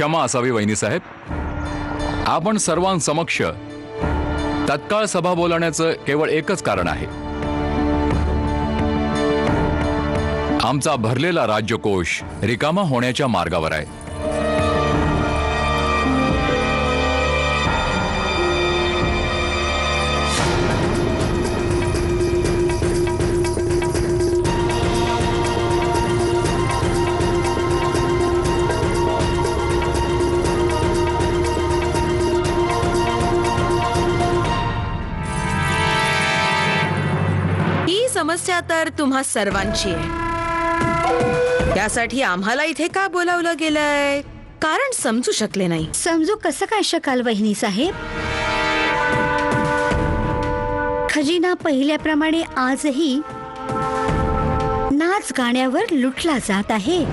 क्षमा असावी वहिनी साहेब. आपण सर्वांसमक्ष तत्काळ सभा बोलावण्याचं केवळ एकच कारण आहे. आमचा भरलेला राज्यकोष रिकामा होण्याच्या मार्गावर आहे. समस्या तर तुम्हा सर्वांची आहे. त्यासाठी आम्हाला इथे का बोलावलं गेलंय कारण समजू शकले नाही. समजू कसं काय शकाल वहिनी साहेब? खजिना पहिल्याप्रमाणे आजही नाच गाण्यावर लुटला जात आहे.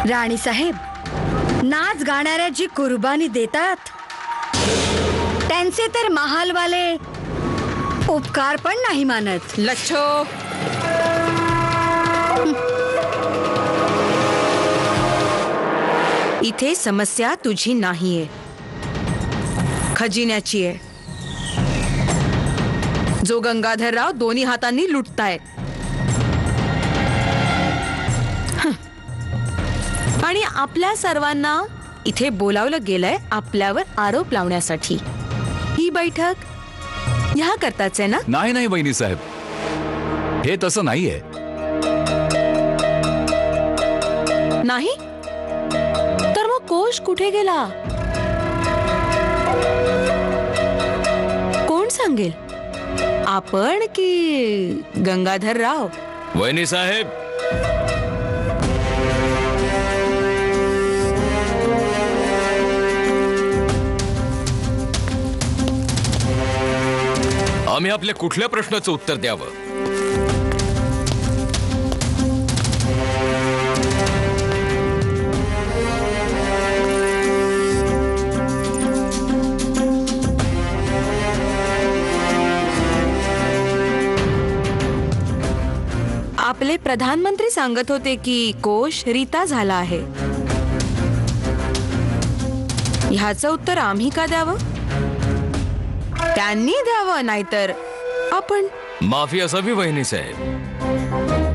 राणी साहेब, नाच गाणाऱ्या जी कुर्बानी देतात त्यांचे तर महालवाले उपकार पण नाही मानत. लच्छो, इथे समस्या तुझी नाहीये, खजिन्याची आहे, जो गंगाधरराव दोन्ही हातांनी लुटतायत. आणि आपल्या सर्वांना इथे बोलावलं गेलंय आपल्यावर आरोप लावण्यासाठी. ही बैठक ह्या करताच आहे ना? नाही नाही वहिनी साहेब, हे तसं नाहीये. नाही तर मग कोश कुठे गेला? कोण सांगेल, आपण की गंगाधरराव? वहिनी साहेब, आम्ही आपल्या कुठल्या प्रश्नाचं उत्तर द्यावं? आपले प्रधानमंत्री सांगत होते की कोश रिता झाला आहे. ह्याचं उत्तर आम्ही का द्यावं? त्यांनी द्यावं, नाहीतर आपण. माफी असावी वहिनी साहेब,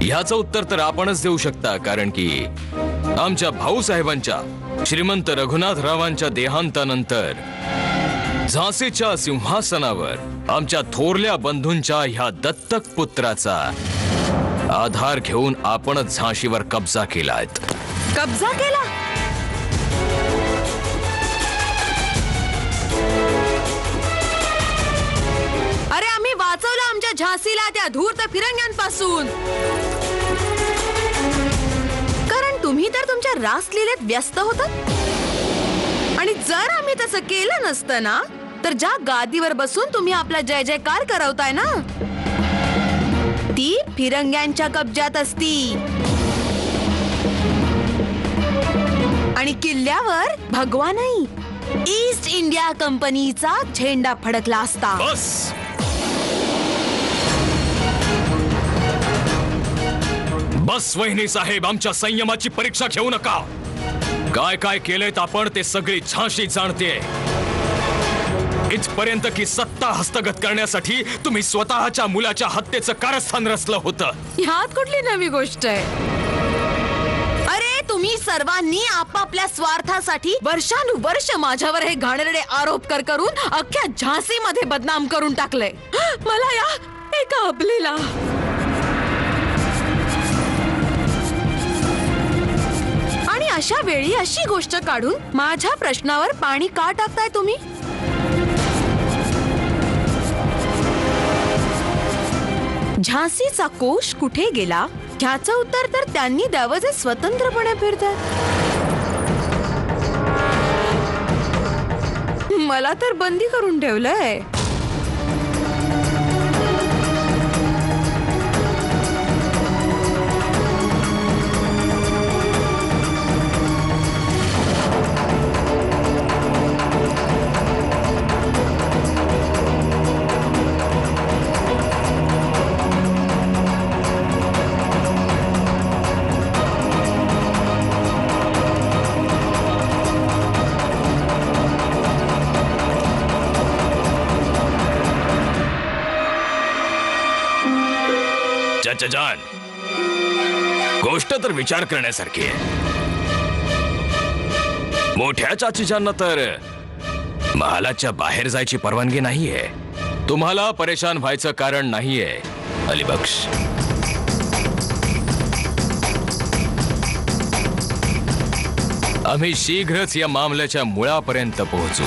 ह्याचं उत्तर तर आपणच देऊ शकता, कारण की आमच्या भाऊसाहेबांच्या श्रीमंत रघुनाथरावांच्या देहांतानंतर झाशीच्या सिंहासनावर आमच्या थोरल्या बंधूंच्या ह्या दत्तक पुत्राचा आधार घेऊन आपणच झाशीवर कब्जा केलाय. कब्जा केला? अरे आम्ही वाचवलं आमच्या झाशीला त्या धूर्त फिरंग्यांपासून. कारण तुम्ही तर तुमच्या रासलीलेत व्यस्त होतात. आणि जर आम्ही तसं केलं नसतं ना, तर ज्या गादीवर बसून तुम्ही आपला जय जयकार करवताय ना, ती फिरंग्यांच्या कब्जात असती. आणि किल्ल्यावर भगवानही ईस्ट इंडिया कंपनीचा झेंडा फडकला असता. बस बस वहिनी साहेब, आमच्या संयमाची परीक्षा घेऊ नका. काय काय केलंय आपण ते सगळी झाशी जाणते. इथपर्यंत की सत्ता हस्तगत करण्यासाठी तुम्ही स्वतःच्या मुलाच्या हत्येचं कारस्थान रचलं होतं. ह्यात कुठली नवी गोष्ट आहे? अरे तुम्ही सर्वांनी आपापल्या स्वार्थासाठी वर्षानुवर्ष माझ्यावर हे घाणेरडे आरोप करून अख्ख्या झाशीमध्ये बदनाम करून टाकले. मला या एका अबलेला आणि अशा वेळी अशी गोष्ट काढून माझ्या प्रश्नावर पाणी का टाकताय तुम्ही? झाशीचा कोश कुठे गेला ह्याचं उत्तर तर त्यांनी द्यावं जे स्वतंत्रपणे फिरतात. मला तर बंदी करून ठेवलंय. चाचा जान, गोष्ट तर विचार करण्यासारखी आहे. मोठ्या चाचीजांना तर महालाच्या बाहेर जायची परवानगी नाहीये. तुम्हाला परेशान व्हायचं कारण नाहीये अलीबक्ष. आम्ही शीघ्रच या मामल्याच्या मुळापर्यंत पोहोचू.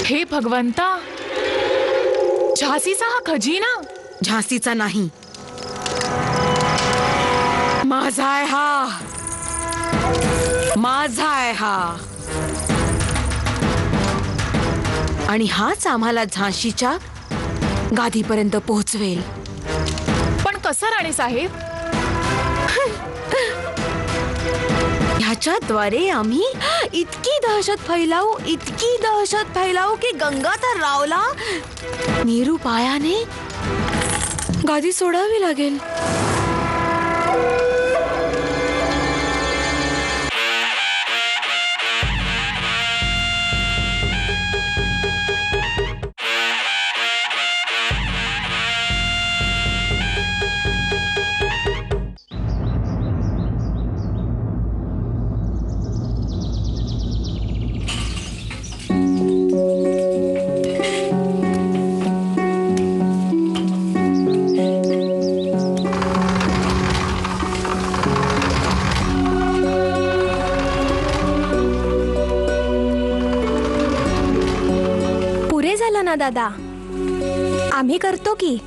हे भगवंता, झाशीचा हा खजिना झाशीचा नाही, माझा आहे हा, माझा आहे हा. आणि हाच आम्हाला झाशीच्या गादीपर्यंत पोहोचवेल. पण कसं राणे साहेब? ह्याच्याद्वारे आम्ही इतकी दहशत फैलावू की गंगाधर रावला निरुपायाने गादी सोडावी लागेल. ना दादा, आम्ही करतो की.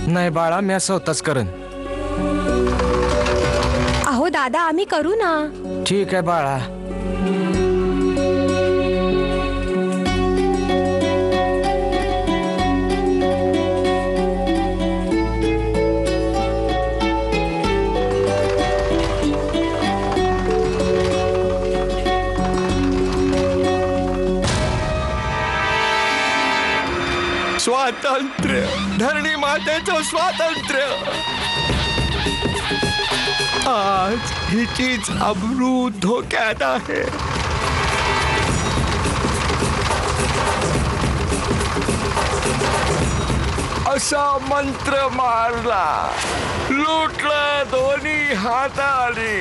नाही बाळा, मी स्वतःच करन. अहो दादा, आम्ही करू ना. ठीक आहे बाळा. स्वातंत्र्य, धरणी मातेचं स्वातंत्र्य. आज हिचीच अब्रू धोक्यात आहे. असा मंत्र मारला, लुटलं दोन्ही हाताने.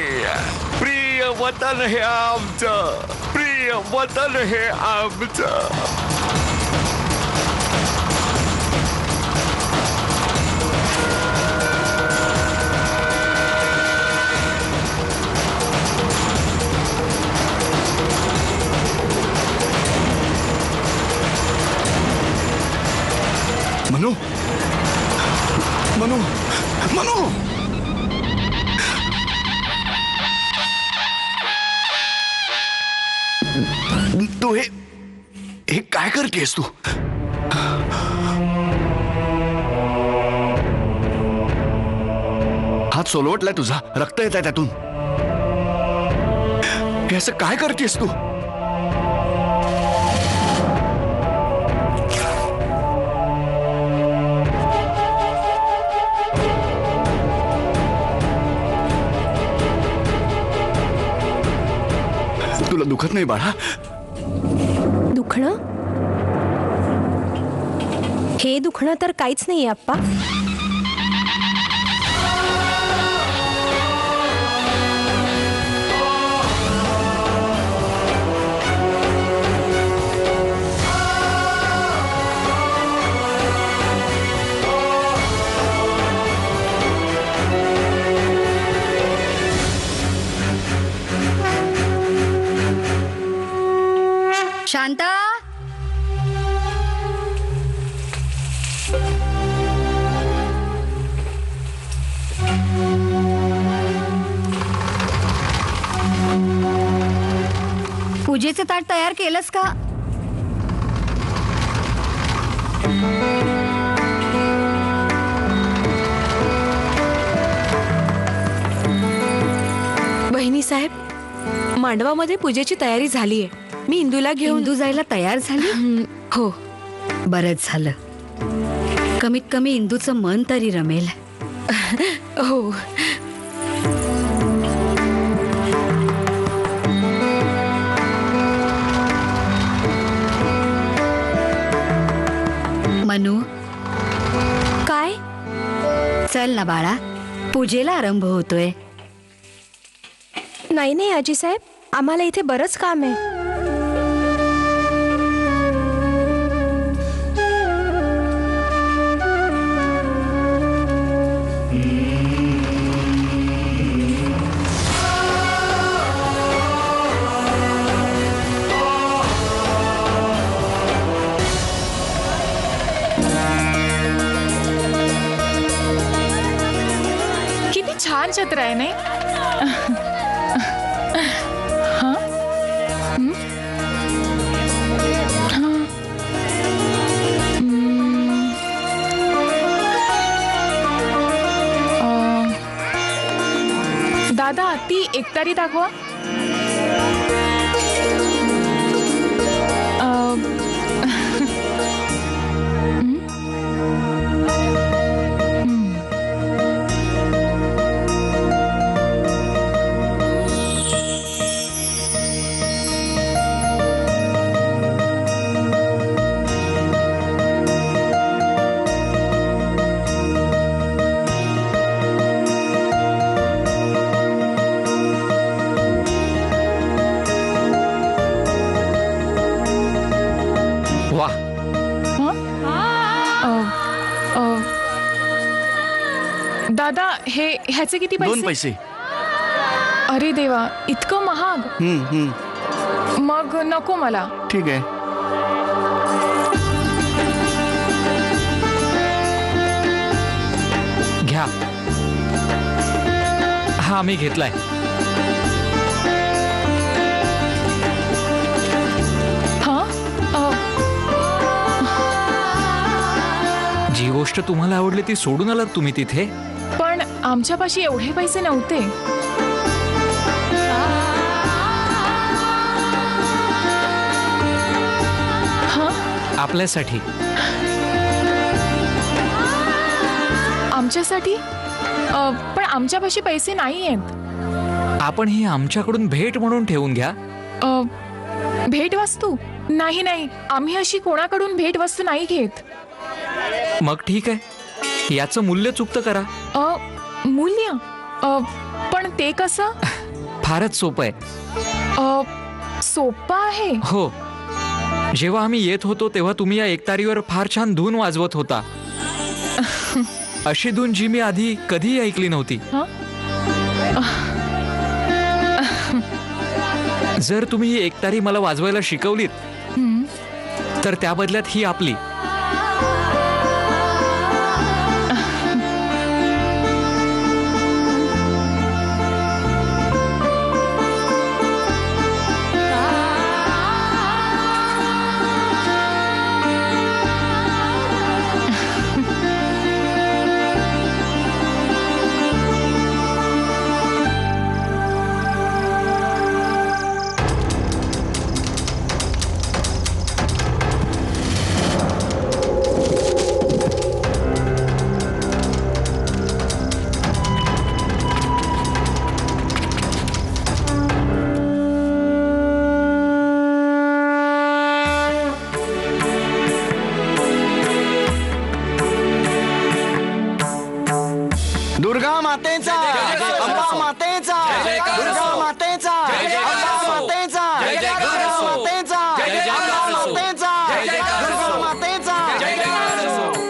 प्रिय वतन हे आमचं, प्रिय वतन हे आमचं. मनु, मनु, मनु, तू हे हे काय करतेस तू? हात सोलवटलाय तुझा, रक्त येत आहे त्यातून. हे असं काय करतेस तू? तुला दुखत नाही बाळा? दुखणं? हे दुखणं तर काहीच नाही आप्पा. शांता, पूजेचं ताट तयार केलंस का? बहिणी साहेब, मांडवामध्ये पूजेची तयारी झालीये. मी इंदूला घेऊन इंदू जायला तयार झाली? हो. बरंच झालं. कमीत कमी इंदूचं मन तरी रमेल. हो. मनू, काय? चल ना बाळा, पूजेला आरंभ होतोय. नाही नाही आजी साहेब, आम्हाला इथे बरंच काम आहे. किती छान छत्र आहे नाही? दादा ती एकतारी दाखवा. वा, दादा ह्याचे किती 2 पैसे? पैसे. अरे देवा, इतकं महाग. मग नको मला. ठीक आहे. घ्या. हा मी घेतलाय. जी गोष्ट तुम्हाला आवडली ती सोडून आलात तुम्ही तिथे. पण आमच्यापाशी एवढे पैसे नव्हते. आपल्यासाठी. आमच्यासाठी? पण आमच्यापाशी पैसे नाही आहेत. आपण ही आमच्याकडून भेट म्हणून ठेवून घ्या. भेटवस्तू? नाही नाही, आम्ही अशी कोणाकडून भेटवस्तू नाही घेत. मग ठीक आहे, याचं मूल्य चुकतं करा. मूल्य? पण ते कसं? फारच सोपं आहे. सोपं आहे? हो. जेव्हा आम्ही येत होतो तेव्हा तुम्ही या एकतारीवर फार छान धून वाजवत होता. अशी धून जी मी आधी कधीही ऐकली नव्हती. जर तुम्ही ही एकतारी मला वाजवायला शिकवलीत तर त्या बदल्यात ही आपली. मातेचा जय जयकार असो. मातेचा जय जयकार असो. मातेचा जय जयकार असो.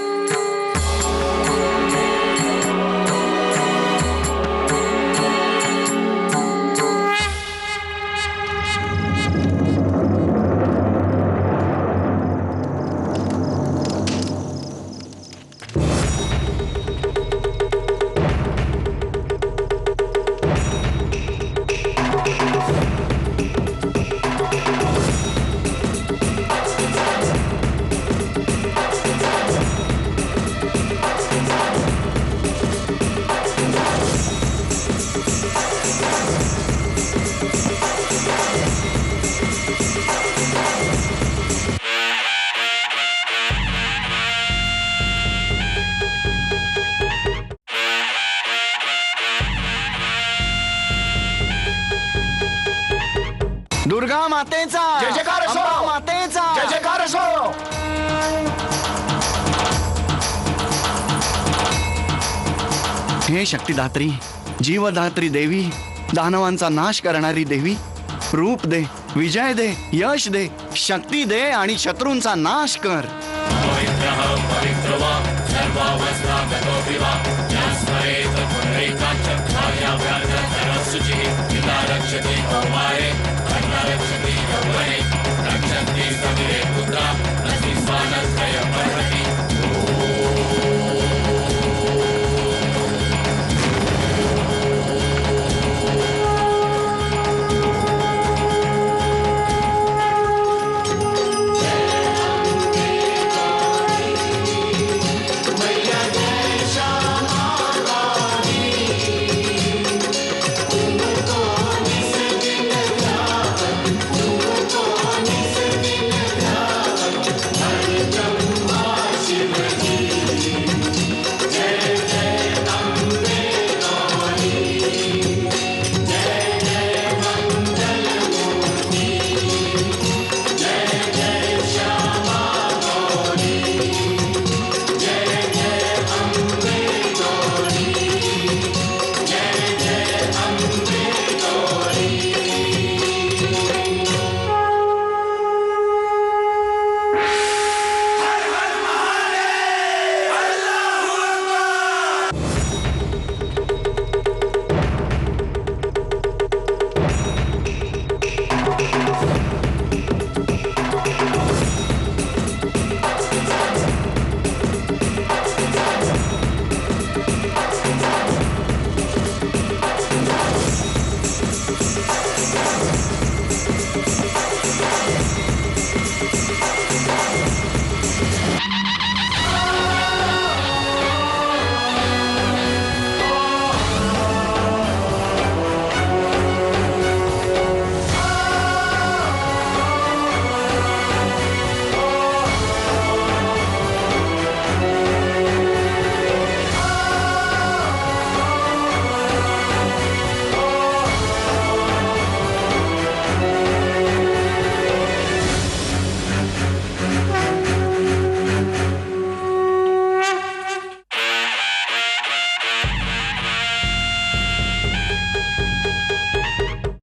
दुर्गा मातेचा जय जयकार असो. अंबा मातेचा जय जयकार असो. हे शक्तिदात्री जीवदात्री देवी, दानवांचा नाश करणारी देवी, रूप दे, विजय दे, यश दे, शक्ती दे आणि शत्रूंचा नाश कर. रक्षते